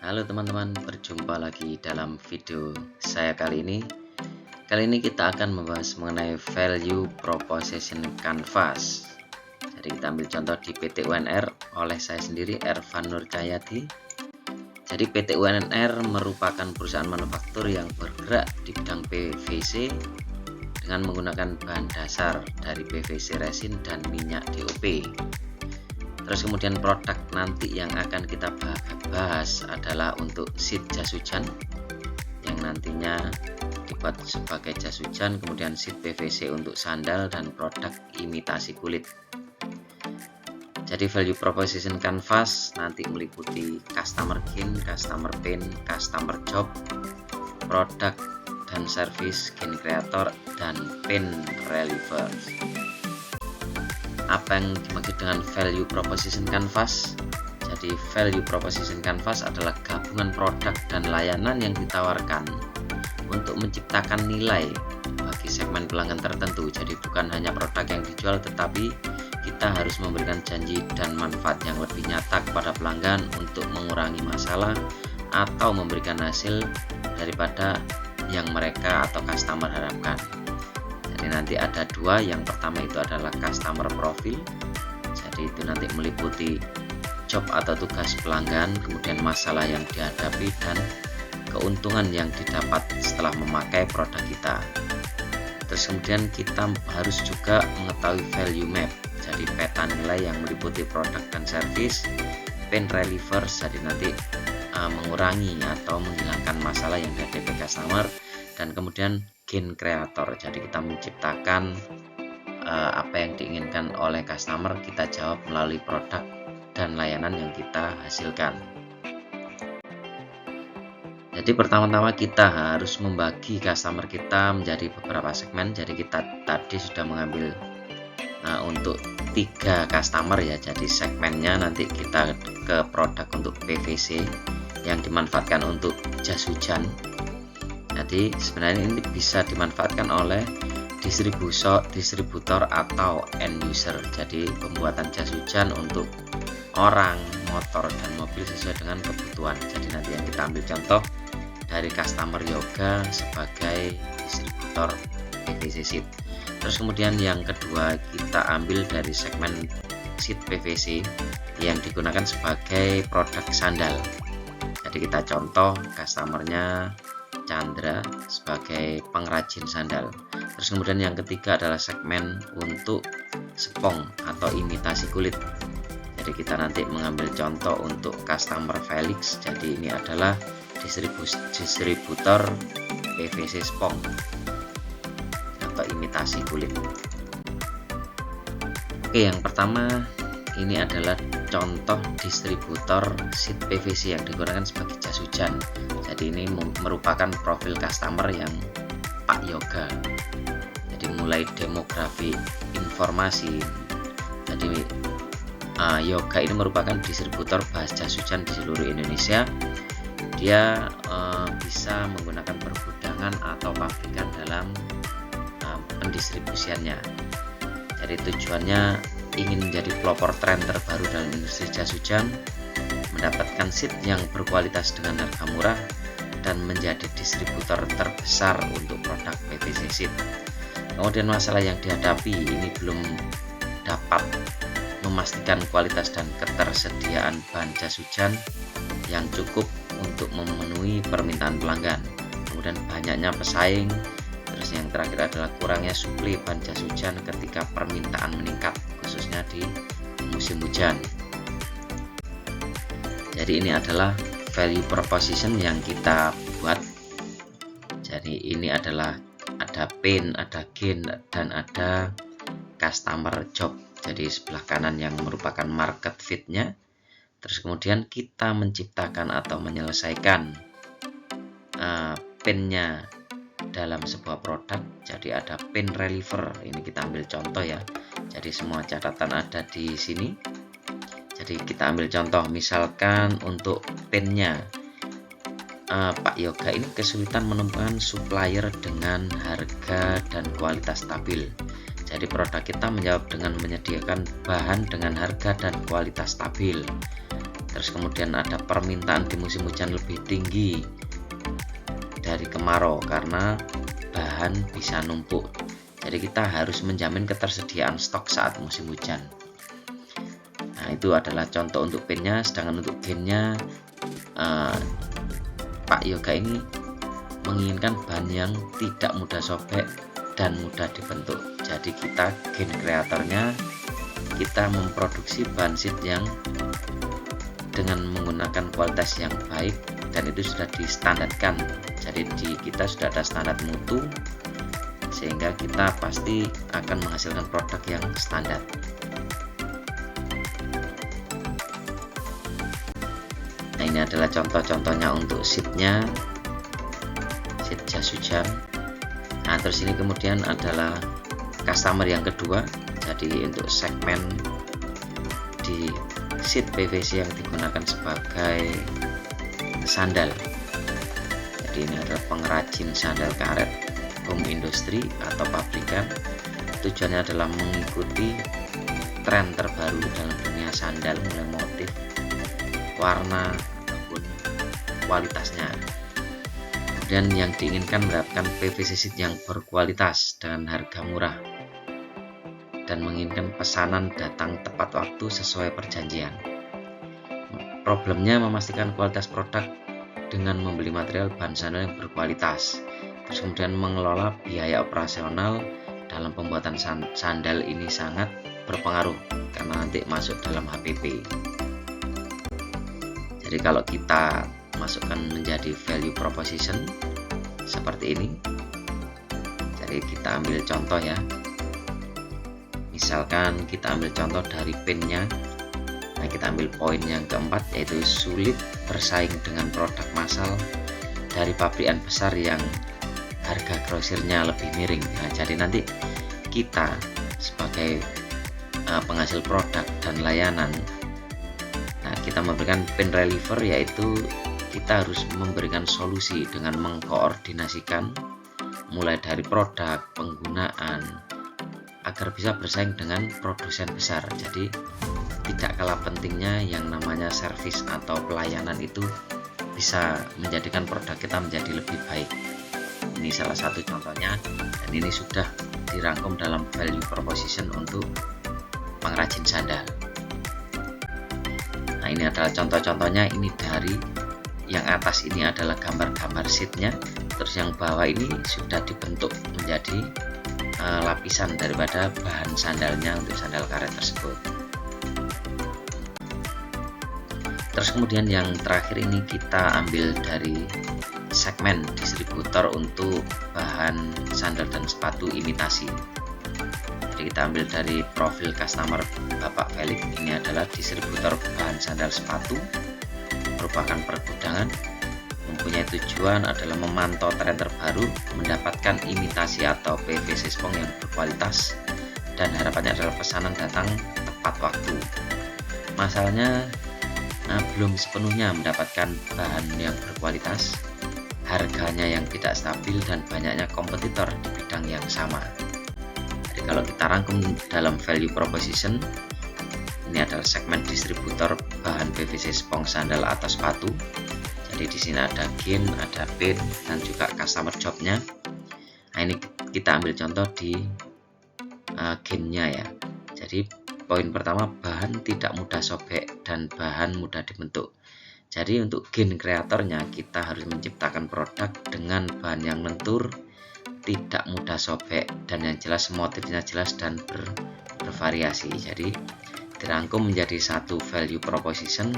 Halo teman-teman, berjumpa lagi dalam video saya kali ini. Kali ini kita akan membahas mengenai value proposition canvas. Jadi kita ambil contoh di PT UNR oleh saya sendiri, Ervan Nur Cahyadi. Jadi PT UNR merupakan perusahaan manufaktur yang bergerak di bidang PVC dengan menggunakan bahan dasar dari PVC resin dan minyak DOP. Terus kemudian produk nanti yang akan kita bahas adalah untuk sheet jas hujan yang nantinya dibuat sebagai jas hujan, kemudian sheet PVC untuk sandal dan produk imitasi kulit. Jadi value proposition canvas nanti meliputi customer gain, customer pain, customer job, produk dan service gain creator, dan pain reliever. Apa yang dimaksud dengan value proposition canvas? Jadi value proposition canvas adalah gabungan produk dan layanan yang ditawarkan untuk menciptakan nilai bagi segmen pelanggan tertentu. Jadi bukan hanya produk yang dijual, tetapi kita harus memberikan janji dan manfaat yang lebih nyata kepada pelanggan untuk mengurangi masalah atau memberikan hasil daripada yang mereka atau customer harapkan. Jadi nanti ada dua, yang pertama itu adalah customer profile. Jadi itu nanti meliputi job atau tugas pelanggan, kemudian masalah yang dihadapi, dan keuntungan yang didapat setelah memakai produk kita. Terus kemudian kita harus juga mengetahui value map, jadi peta nilai yang meliputi produk dan service, pain reliever, jadi nanti mengurangi atau menghilangkan masalah yang dihadapi customer, dan kemudian gain creator, jadi kita menciptakan apa yang diinginkan oleh customer, kita jawab melalui produk dan layanan yang kita hasilkan. Jadi pertama-tama kita harus membagi customer kita menjadi beberapa segmen. Jadi kita tadi sudah mengambil untuk 3 customer ya, jadi segmennya nanti kita ke produk untuk PVC yang dimanfaatkan untuk jas hujan. Jadi sebenarnya ini bisa dimanfaatkan oleh distributor atau end user. Jadi pembuatan jas hujan untuk orang, motor, dan mobil sesuai dengan kebutuhan. Jadi nanti yang kita ambil contoh dari customer yoga sebagai distributor PVC sheet. Terus kemudian yang kedua kita ambil dari segmen sheet PVC yang digunakan sebagai produk sandal. Jadi kita contoh customernya Chandra sebagai pengrajin sandal. Terus kemudian yang ketiga adalah segmen untuk spong atau imitasi kulit. Jadi kita nanti mengambil contoh untuk customer Felix. Jadi ini adalah distributor PVC spong atau imitasi kulit. Oke, yang pertama ini adalah contoh distributor sheet PVC yang digunakan sebagai jas hujan. Jadi ini merupakan profil customer yang Pak Yoga. Jadi mulai demografi informasi. Jadi Yoga ini merupakan distributor bahan jas hujan di seluruh Indonesia. Dia bisa menggunakan pergudangan atau pabrikan dalam pendistribusiannya. Jadi tujuannya ingin menjadi pelopor tren terbaru dalam industri jas hujan, mendapatkan sheet yang berkualitas dengan harga murah, dan menjadi distributor terbesar untuk produk PVC sheet. Kemudian masalah yang dihadapi ini belum dapat memastikan kualitas dan ketersediaan bahan jas hujan yang cukup untuk memenuhi permintaan pelanggan. Kemudian banyaknya pesaing. Terus yang terakhir adalah kurangnya suplai bahan jas hujan ketika permintaan meningkat, khususnya di musim hujan. Jadi ini adalah value proposition yang kita buat. Jadi ini adalah ada pain, ada gain, dan ada customer job. Jadi sebelah kanan yang merupakan market fit-nya. Terus kemudian kita menciptakan atau menyelesaikan pain-nya dalam sebuah produk. Jadi ada pain reliever, ini kita ambil contoh ya. Jadi semua catatan ada di sini. Jadi kita ambil contoh, misalkan untuk painnya Pak Yoga ini kesulitan menemukan supplier dengan harga dan kualitas stabil. Jadi produk kita menjawab dengan menyediakan bahan dengan harga dan kualitas stabil. Terus kemudian ada permintaan di musim hujan lebih tinggi dari kemarau karena bahan bisa numpuk. Jadi kita harus menjamin ketersediaan stok saat musim hujan. Nah, itu adalah contoh untuk pinnya. Sedangkan untuk gennya, Pak Yoga ini menginginkan bahan yang tidak mudah sobek dan mudah dibentuk. Jadi kita gen kreatornya, kita memproduksi bahan seed yang dengan menggunakan kualitas yang baik, dan itu sudah distandarkan. Jadi di kita sudah ada standar mutu, sehingga kita pasti akan menghasilkan produk yang standar. Nah, ini adalah contoh-contohnya untuk seednya, seed jas hujan. Nah, terus ini kemudian adalah customer yang kedua. Jadi untuk segmen di seed PVC yang digunakan sebagai sandal. Jadi ini adalah pengrajin sandal karet, home industry atau pabrikan. Tujuannya adalah mengikuti tren terbaru dalam dunia sandal, mulai motif, warna ataupun kualitasnya. Dan yang diinginkan mendapatkan PVC seed yang berkualitas dengan harga murah, dan menginginkan pesanan datang tepat waktu sesuai perjanjian. Problemnya memastikan kualitas produk dengan membeli material bahan sandal yang berkualitas. Terus kemudian mengelola biaya operasional dalam pembuatan sandal ini sangat berpengaruh karena nanti masuk dalam HPP. Jadi kalau kita masukkan menjadi value proposition seperti ini, jadi kita ambil contoh ya. Misalkan kita ambil contoh dari pinnya. Nah, kita ambil poin yang keempat, yaitu sulit bersaing dengan produk massal dari pabrikan besar yang harga grosirnya lebih miring. Nah, jadi nanti kita sebagai penghasil produk dan layanan, nah, kita memberikan pin reliever, yaitu kita harus memberikan solusi dengan mengkoordinasikan mulai dari produk, penggunaan, agar bisa bersaing dengan produsen besar. Jadi tidak kalah pentingnya yang namanya servis atau pelayanan itu bisa menjadikan produk kita menjadi lebih baik. Ini salah satu contohnya, dan ini sudah dirangkum dalam value proposition untuk pengrajin sandal. Nah, ini adalah contoh-contohnya. Ini dari yang atas ini adalah gambar-gambar seatnya, terus yang bawah ini sudah dibentuk menjadi lapisan daripada bahan sandalnya untuk sandal karet tersebut. Terus kemudian yang terakhir ini kita ambil dari segmen distributor untuk bahan sandal dan sepatu imitasi. Jadi kita ambil dari profil customer Bapak Felix. Ini adalah distributor bahan sandal sepatu, merupakan pergudangan, mempunyai tujuan adalah memantau tren terbaru, mendapatkan imitasi atau PVC spong yang berkualitas, dan harapannya adalah pesanan datang tepat waktu. Masalahnya belum sepenuhnya mendapatkan bahan yang berkualitas, harganya yang tidak stabil, dan banyaknya kompetitor di bidang yang sama. Jadi kalau kita rangkum dalam value proposition, ini adalah segmen distributor bahan PVC spong sandal atau sepatu. Jadi di sini ada gain, ada pin, dan juga customer jobnya. Nah, ini kita ambil contoh di gainnya ya. Jadi poin pertama, bahan tidak mudah sobek dan bahan mudah dibentuk. Jadi untuk gain kreatornya, kita harus menciptakan produk dengan bahan yang lentur, tidak mudah sobek, dan yang jelas motifnya jelas dan bervariasi. Jadi dirangkum menjadi satu value proposition,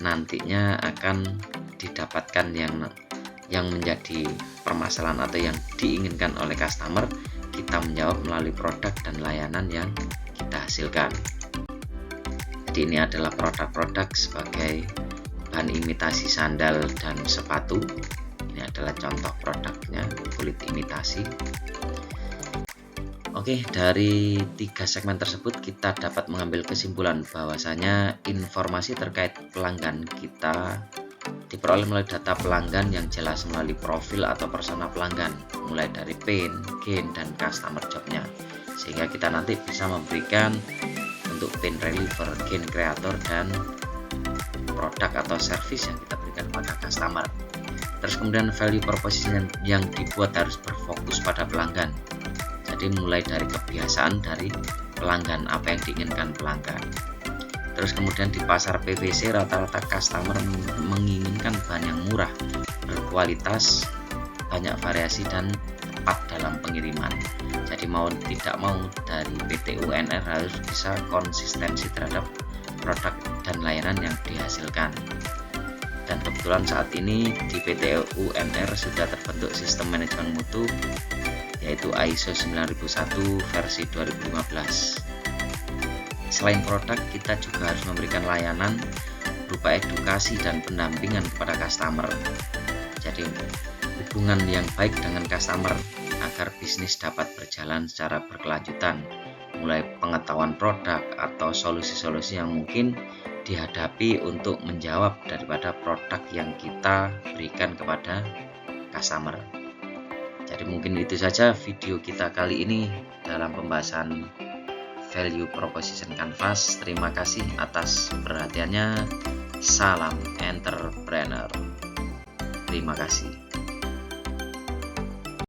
nantinya akan didapatkan yang menjadi permasalahan atau yang diinginkan oleh customer, kita menjawab melalui produk dan layanan yang kita hasilkan. Jadi ini adalah produk-produk sebagai bahan imitasi sandal dan sepatu. Ini adalah contoh produknya, kulit imitasi. Oke, dari 3 segmen tersebut kita dapat mengambil kesimpulan bahwasanya informasi terkait pelanggan kita diperoleh melalui data pelanggan yang jelas melalui profil atau persona pelanggan, mulai dari pin, gain, dan customer jobnya, sehingga kita nanti bisa memberikan untuk pin reliever, gain creator, dan produk atau service yang kita berikan kepada customer. Terus kemudian value proposition yang dibuat harus berfokus pada pelanggan. Jadi mulai dari kebiasaan dari pelanggan, apa yang diinginkan pelanggan. Terus kemudian di pasar PVC rata-rata customer menginginkan bahan yang murah, berkualitas, banyak variasi dan tepat dalam pengiriman. Jadi mau tidak mau dari PT UNR harus bisa konsistensi terhadap produk dan layanan yang dihasilkan. Dan kebetulan saat ini di PT UNR sudah terbentuk sistem manajemen mutu yaitu ISO 9001 versi 2015. Selain produk, kita juga harus memberikan layanan berupa edukasi dan pendampingan kepada customer. Jadi hubungan yang baik dengan customer agar bisnis dapat berjalan secara berkelanjutan, mulai pengetahuan produk atau solusi-solusi yang mungkin dihadapi untuk menjawab daripada produk yang kita berikan kepada customer. Jadi mungkin itu saja video kita kali ini dalam pembahasan value proposition canvas. Terima kasih atas perhatiannya. Salam entrepreneur. Terima kasih.